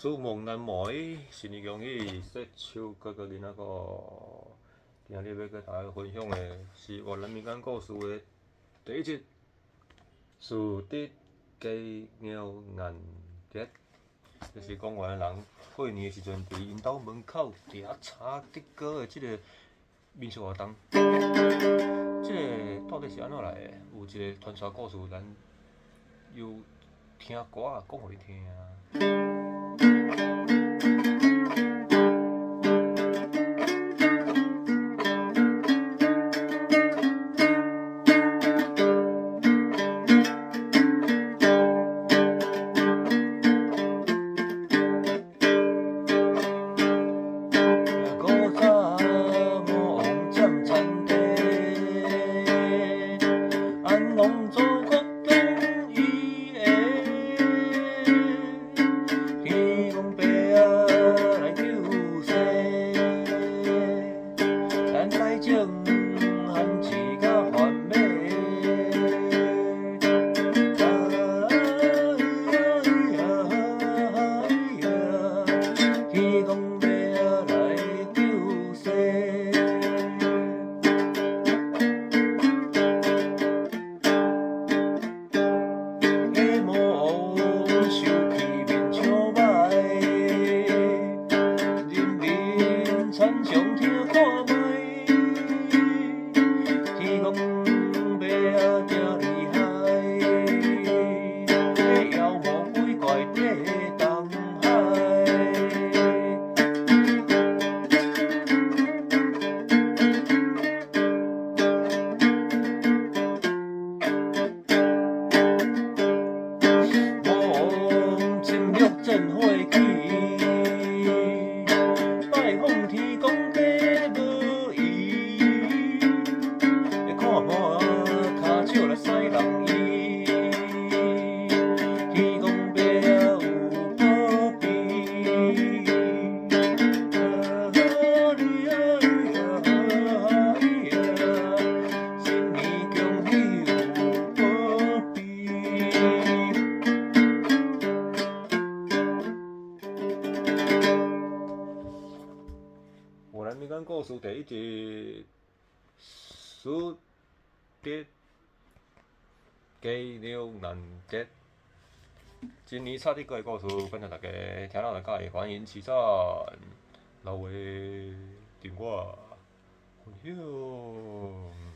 做梦难忘是你讲起说唱各个囡仔个，今日要跟大家分享的是越南民间故事的第一集，树的鸡鸟眼节。就是讲越南人过年的时阵，伫因兜门口伫遐插竹歌的即个民俗活动。即个到底是安怎来的？有一个传说故事，咱有听歌仔讲互你听。越南民间故事第一集，树的鸡鸟难节。今年插竹歌的故事分享大家，听了大家欢迎起赞，留下订阅分享。